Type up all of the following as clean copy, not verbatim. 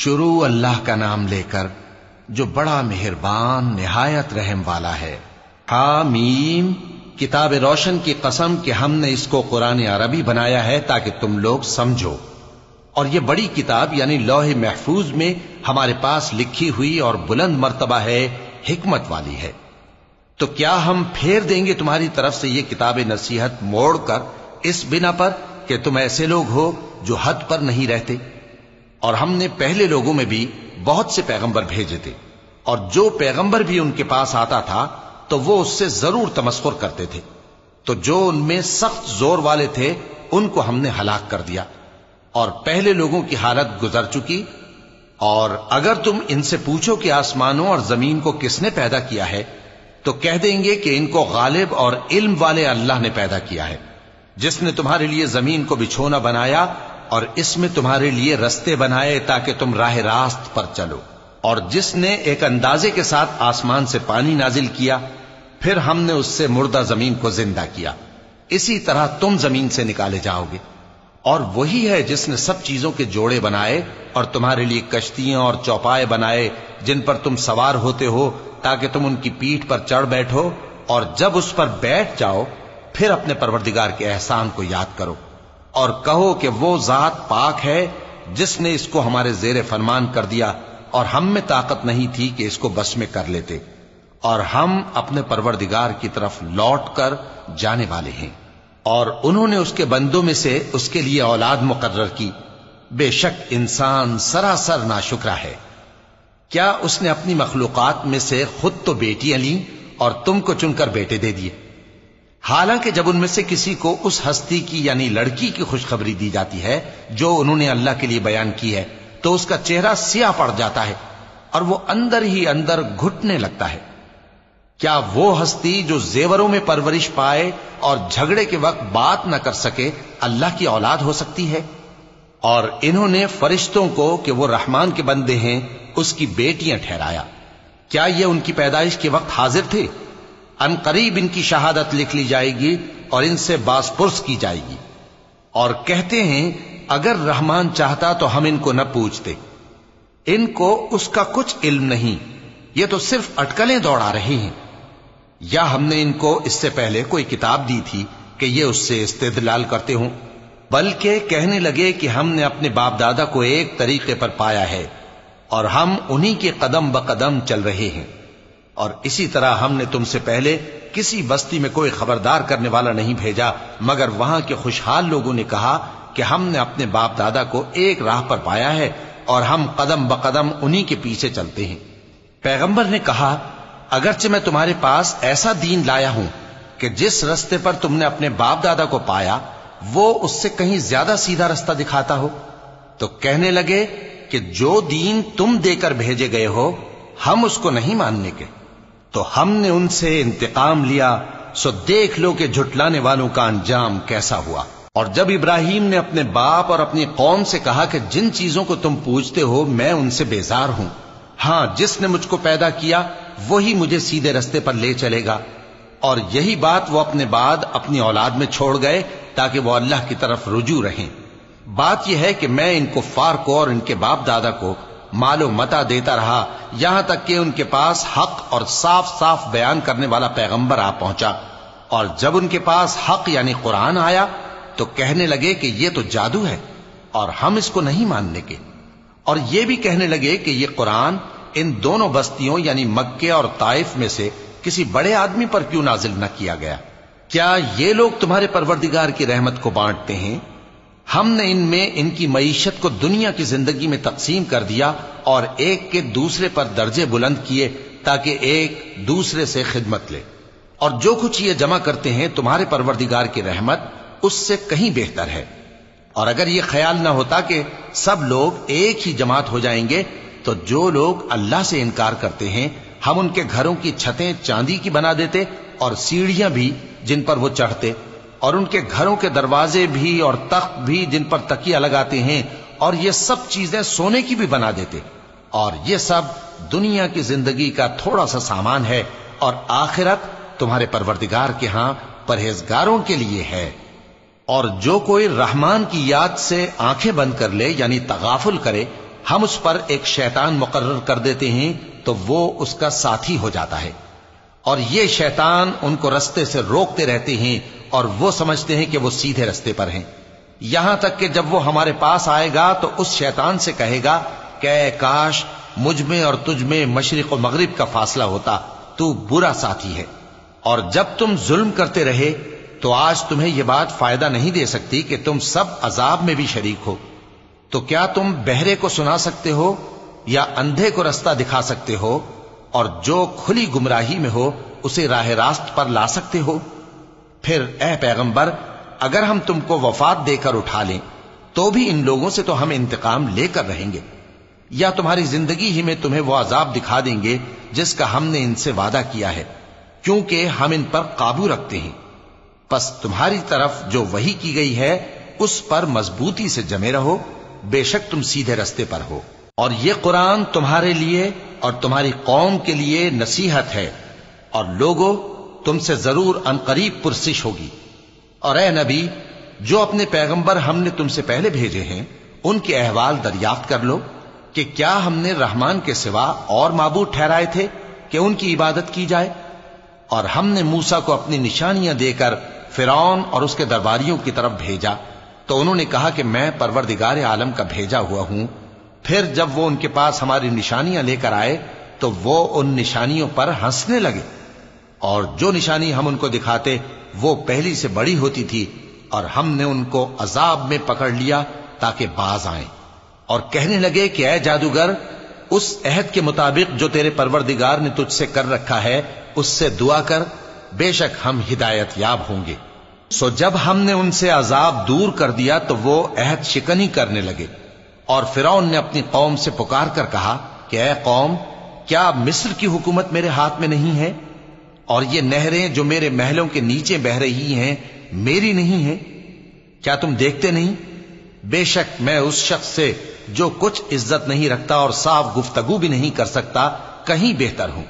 شروع اللہ کا نام لے کر جو بڑا مہربان نہایت رحم والا ہے۔ حامیم، کتاب روشن کی قسم کہ ہم نے اس کو قرآن عربی بنایا ہے تاکہ تم لوگ سمجھو، اور یہ بڑی کتاب یعنی لوح محفوظ میں ہمارے پاس لکھی ہوئی اور بلند مرتبہ ہے، حکمت والی ہے۔ تو کیا ہم پھیر دیں گے تمہاری طرف سے یہ کتاب نصیحت موڑ کر اس بنا پر کہ تم ایسے لوگ ہو جو حد پر نہیں رہتے؟ اور ہم نے پہلے لوگوں میں بھی بہت سے پیغمبر بھیجے تھے، اور جو پیغمبر بھی ان کے پاس آتا تھا تو وہ اس سے ضرور تمسخر کرتے تھے، تو جو ان میں سخت زور والے تھے ان کو ہم نے ہلاک کر دیا، اور پہلے لوگوں کی حالت گزر چکی۔ اور اگر تم ان سے پوچھو کہ آسمانوں اور زمین کو کس نے پیدا کیا ہے تو کہہ دیں گے کہ ان کو غالب اور علم والے اللہ نے پیدا کیا ہے، جس نے تمہارے لیے زمین کو بچھونا بنایا اور اس میں تمہارے لیے رستے بنائے تاکہ تم راہ راست پر چلو، اور جس نے ایک اندازے کے ساتھ آسمان سے پانی نازل کیا، پھر ہم نے اس سے مردہ زمین کو زندہ کیا، اسی طرح تم زمین سے نکالے جاؤ گے۔ اور وہی ہے جس نے سب چیزوں کے جوڑے بنائے اور تمہارے لیے کشتیاں اور چوپائے بنائے جن پر تم سوار ہوتے ہو تاکہ تم ان کی پیٹھ پر چڑھ بیٹھو، اور جب اس پر بیٹھ جاؤ پھر اپنے پروردگار کے احسان کو یاد کرو اور کہو کہ وہ ذات پاک ہے جس نے اس کو ہمارے زیر فرمان کر دیا، اور ہم میں طاقت نہیں تھی کہ اس کو بس میں کر لیتے، اور ہم اپنے پروردگار کی طرف لوٹ کر جانے والے ہیں۔ اور انہوں نے اس کے بندوں میں سے اس کے لیے اولاد مقرر کی، بے شک انسان سراسر ناشکرا ہے۔ کیا اس نے اپنی مخلوقات میں سے خود تو بیٹیاں لیں اور تم کو چن کر بیٹے دے دیے؟ حالانکہ جب ان میں سے کسی کو اس ہستی کی یعنی لڑکی کی خوشخبری دی جاتی ہے جو انہوں نے اللہ کے لیے بیان کی ہے تو اس کا چہرہ سیاہ پڑ جاتا ہے اور وہ اندر ہی اندر گھٹنے لگتا ہے۔ کیا وہ ہستی جو زیوروں میں پرورش پائے اور جھگڑے کے وقت بات نہ کر سکے اللہ کی اولاد ہو سکتی ہے؟ اور انہوں نے فرشتوں کو کہ وہ رحمان کے بندے ہیں اس کی بیٹیاں ٹھہرایا۔ کیا یہ ان کی پیدائش کے وقت حاضر تھے؟ ان قریب ان کی شہادت لکھ لی جائے گی اور ان سے باز پرس کی جائے گی۔ اور کہتے ہیں اگر رحمان چاہتا تو ہم ان کو نہ پوچھتے، ان کو اس کا کچھ علم نہیں، یہ تو صرف اٹکلیں دوڑا رہے ہیں۔ یا ہم نے ان کو اس سے پہلے کوئی کتاب دی تھی کہ یہ اس سے استدلال کرتے ہوں؟ بلکہ کہنے لگے کہ ہم نے اپنے باپ دادا کو ایک طریقے پر پایا ہے اور ہم انہی کے قدم بقدم چل رہے ہیں، اور اسی طرح ہم نے تم سے پہلے کسی بستی میں کوئی خبردار کرنے والا نہیں بھیجا مگر وہاں کے خوشحال لوگوں نے کہا کہ ہم نے اپنے باپ دادا کو ایک راہ پر پایا ہے اور ہم قدم بقدم انہی کے پیچھے چلتے ہیں۔ پیغمبر نے کہا اگرچہ میں تمہارے پاس ایسا دین لایا ہوں کہ جس رستے پر تم نے اپنے باپ دادا کو پایا وہ اس سے کہیں زیادہ سیدھا رستہ دکھاتا ہو، تو کہنے لگے کہ جو دین تم دے کر بھیجے گئے ہو ہم اس کو نہیں ماننے کے، تو ہم نے ان سے انتقام لیا، سو دیکھ لو کہ جھٹلانے والوں کا انجام کیسا ہوا۔ اور جب ابراہیم نے اپنے باپ اور اپنی قوم سے کہا کہ جن چیزوں کو تم پوجتے ہو میں ان سے بیزار ہوں، ہاں جس نے مجھ کو پیدا کیا وہی مجھے سیدھے رستے پر لے چلے گا، اور یہی بات وہ اپنے بعد اپنی اولاد میں چھوڑ گئے تاکہ وہ اللہ کی طرف رجوع رہیں۔ بات یہ ہے کہ میں ان کفار کو اور ان کے باپ دادا کو مال و متاع دیتا رہا یہاں تک کہ ان کے پاس حق اور صاف صاف بیان کرنے والا پیغمبر آ پہنچا، اور جب ان کے پاس حق یعنی قرآن آیا تو کہنے لگے کہ یہ تو جادو ہے اور ہم اس کو نہیں ماننے کے، اور یہ بھی کہنے لگے کہ یہ قرآن ان دونوں بستیوں یعنی مکے اور طائف میں سے کسی بڑے آدمی پر کیوں نازل نہ کیا گیا؟ کیا یہ لوگ تمہارے پروردگار کی رحمت کو بانٹتے ہیں؟ ہم نے ان میں ان کی معیشت کو دنیا کی زندگی میں تقسیم کر دیا اور ایک کے دوسرے پر درجے بلند کیے تاکہ ایک دوسرے سے خدمت لے، اور جو کچھ یہ جمع کرتے ہیں تمہارے پروردگار کی رحمت اس سے کہیں بہتر ہے۔ اور اگر یہ خیال نہ ہوتا کہ سب لوگ ایک ہی جماعت ہو جائیں گے تو جو لوگ اللہ سے انکار کرتے ہیں ہم ان کے گھروں کی چھتیں چاندی کی بنا دیتے اور سیڑھیاں بھی جن پر وہ چڑھتے، اور ان کے گھروں کے دروازے بھی اور تخت بھی جن پر تکیہ لگاتے ہیں، اور یہ سب چیزیں سونے کی بھی بنا دیتے، اور یہ سب دنیا کی زندگی کا تھوڑا سا سامان ہے، اور آخرت تمہارے پروردگار کے ہاں پرہیزگاروں کے لیے ہے۔ اور جو کوئی رحمان کی یاد سے آنکھیں بند کر لے یعنی تغافل کرے ہم اس پر ایک شیطان مقرر کر دیتے ہیں تو وہ اس کا ساتھی ہو جاتا ہے، اور یہ شیطان ان کو رستے سے روکتے رہتے ہیں اور وہ سمجھتے ہیں کہ وہ سیدھے رستے پر ہیں، یہاں تک کہ جب وہ ہمارے پاس آئے گا تو اس شیطان سے کہے گا کہ اے کاش مجھ میں اور تجھ میں مشرق و مغرب کا فاصلہ ہوتا، تو برا ساتھی ہے۔ اور جب تم ظلم کرتے رہے تو آج تمہیں یہ بات فائدہ نہیں دے سکتی کہ تم سب عذاب میں بھی شریک ہو، تو کیا تم بہرے کو سنا سکتے ہو یا اندھے کو رستہ دکھا سکتے ہو، اور جو کھلی گمراہی میں ہو اسے راہ راست پر لا سکتے ہو؟ پھر اے پیغمبر، اگر ہم تم کو وفات دے کر اٹھا لیں تو بھی ان لوگوں سے تو ہم انتقام لے کر رہیں گے، یا تمہاری زندگی ہی میں تمہیں وہ عذاب دکھا دیں گے جس کا ہم نے ان سے وعدہ کیا ہے، کیونکہ ہم ان پر قابو رکھتے ہیں۔ پس تمہاری طرف جو وحی کی گئی ہے اس پر مضبوطی سے جمے رہو، بے شک تم سیدھے رستے پر ہو، اور یہ قرآن تمہارے لیے اور تمہاری قوم کے لیے نصیحت ہے، اور لوگوں تم سے ضرور عنقریب پرسش ہوگی۔ اور اے نبی، جو اپنے پیغمبر ہم نے تم سے پہلے بھیجے ہیں ان کے احوال دریافت کر لو کہ کیا ہم نے رحمان کے سوا اور معبود ٹھہرائے تھے کہ ان کی عبادت کی جائے؟ اور ہم نے موسیٰ کو اپنی نشانیاں دے کر فرعون اور اس کے درباریوں کی طرف بھیجا تو انہوں نے کہا کہ میں پروردگار عالم کا بھیجا ہوا ہوں۔ پھر جب وہ ان کے پاس ہماری نشانیاں لے کر آئے تو وہ ان نشانیوں پر ہنسنے لگے، اور جو نشانی ہم ان کو دکھاتے وہ پہلی سے بڑی ہوتی تھی، اور ہم نے ان کو عذاب میں پکڑ لیا تاکہ باز آئیں، اور کہنے لگے کہ اے جادوگر، اس عہد کے مطابق جو تیرے پروردگار نے تجھ سے کر رکھا ہے اس سے دعا کر، بے شک ہم ہدایت یاب ہوں گے۔ سو جب ہم نے ان سے عذاب دور کر دیا تو وہ عہد شکنی کرنے لگے، اور فرعون نے اپنی قوم سے پکار کر کہا کہ اے قوم، کیا مصر کی حکومت میرے ہاتھ میں نہیں ہے، اور یہ نہریں جو میرے محلوں کے نیچے بہ رہی ہیں میری نہیں ہیں؟ کیا تم دیکھتے نہیں؟ بے شک میں اس شخص سے جو کچھ عزت نہیں رکھتا اور صاف گفتگو بھی نہیں کر سکتا کہیں بہتر ہوں۔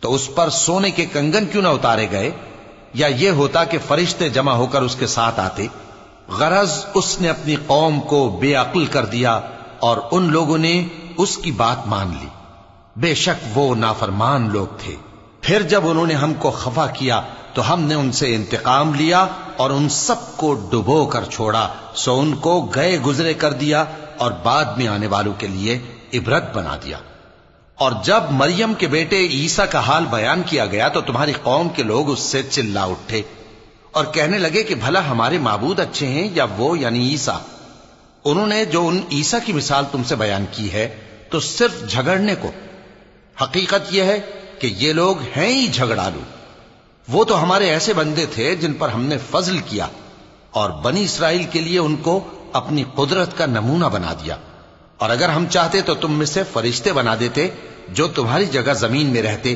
تو اس پر سونے کے کنگن کیوں نہ اتارے گئے، یا یہ ہوتا کہ فرشتے جمع ہو کر اس کے ساتھ آتے؟ غرض اس نے اپنی قوم کو بے عقل کر دیا اور ان لوگوں نے اس کی بات مان لی، بے شک وہ نافرمان لوگ تھے۔ پھر جب انہوں نے ہم کو خفا کیا تو ہم نے ان سے انتقام لیا اور ان سب کو ڈبو کر چھوڑا، سو ان کو گئے گزرے کر دیا اور بعد میں آنے والوں کے لیے عبرت بنا دیا۔ اور جب مریم کے بیٹے عیسیٰ کا حال بیان کیا گیا تو تمہاری قوم کے لوگ اس سے چلا اٹھے اور کہنے لگے کہ بھلا ہمارے معبود اچھے ہیں یا وہ یعنی عیسیٰ؟ انہوں نے جو ان عیسیٰ کی مثال تم سے بیان کی ہے تو صرف جھگڑنے کو، حقیقت یہ ہے کہ یہ لوگ ہیں ہی جھگڑالو۔ وہ تو ہمارے ایسے بندے تھے جن پر ہم نے فضل کیا، اور بنی اسرائیل کے لیے ان کو اپنی قدرت کا نمونہ بنا دیا، اور اگر ہم چاہتے تو تم میں سے فرشتے بنا دیتے جو تمہاری جگہ زمین میں رہتے،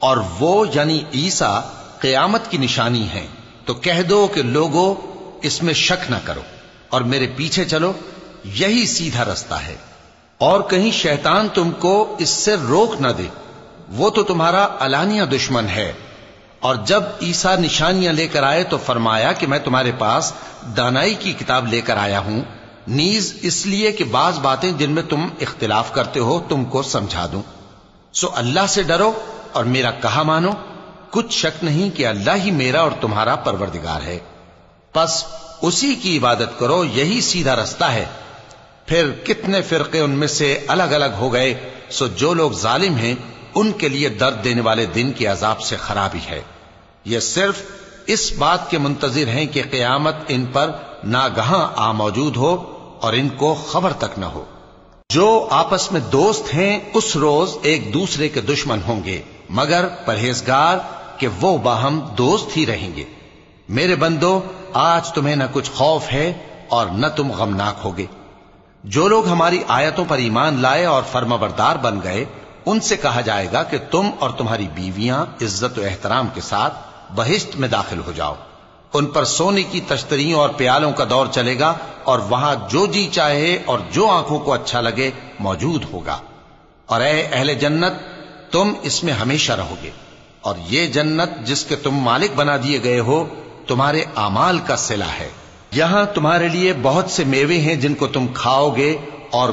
اور وہ یعنی عیسیٰ قیامت کی نشانی ہیں۔ تو کہہ دو کہ لوگوں اس میں شک نہ کرو اور میرے پیچھے چلو، یہی سیدھا رستہ ہے، اور کہیں شیطان تم کو اس سے روک نہ دے، وہ تو تمہارا علانیہ دشمن ہے۔ اور جب عیسیٰ نشانیاں لے کر آئے تو فرمایا کہ میں تمہارے پاس دانائی کی کتاب لے کر آیا ہوں، نیز اس لیے کہ بعض باتیں جن میں تم اختلاف کرتے ہو تم کو سمجھا دوں۔ سو اللہ سے ڈرو اور میرا کہا مانو، کچھ شک نہیں کہ اللہ ہی میرا اور تمہارا پروردگار ہے، پس اسی کی عبادت کرو، یہی سیدھا رستہ ہے۔ پھر کتنے فرقے ان میں سے الگ الگ ہو گئے، سو جو لوگ ظالم ہیں ان کے لیے درد دینے والے دن کے عذاب سے خرابی ہے۔ یہ صرف اس بات کے منتظر ہیں کہ قیامت ان پر ناگہاں آ موجود ہو اور ان کو خبر تک نہ ہو۔ جو آپس میں دوست ہیں اس روز ایک دوسرے کے دشمن ہوں گے، مگر پرہیزگار کہ وہ باہم دوست ہی رہیں گے۔ میرے بندو، آج تمہیں نہ کچھ خوف ہے اور نہ تم غمناک ہوگے۔ جو لوگ ہماری آیتوں پر ایمان لائے اور فرمانبردار بن گئے ان سے کہا جائے گا کہ تم اور تمہاری بیویاں عزت و احترام کے ساتھ بہشت میں داخل ہو جاؤ۔ ان پر سونے کی تشتریوں اور پیالوں کا دور چلے گا، اور وہاں جو جی چاہے اور جو آنکھوں کو اچھا لگے موجود ہوگا۔ اور اے اہل جنت، تم اس میں ہمیشہ رہو گے، اور یہ جنت جس کے تم مالک بنا دیے گئے ہو تمہارے اعمال کا صلہ ہے۔ یہاں تمہارے لیے بہت سے میوے ہیں جن کو تم کھاؤ گے اور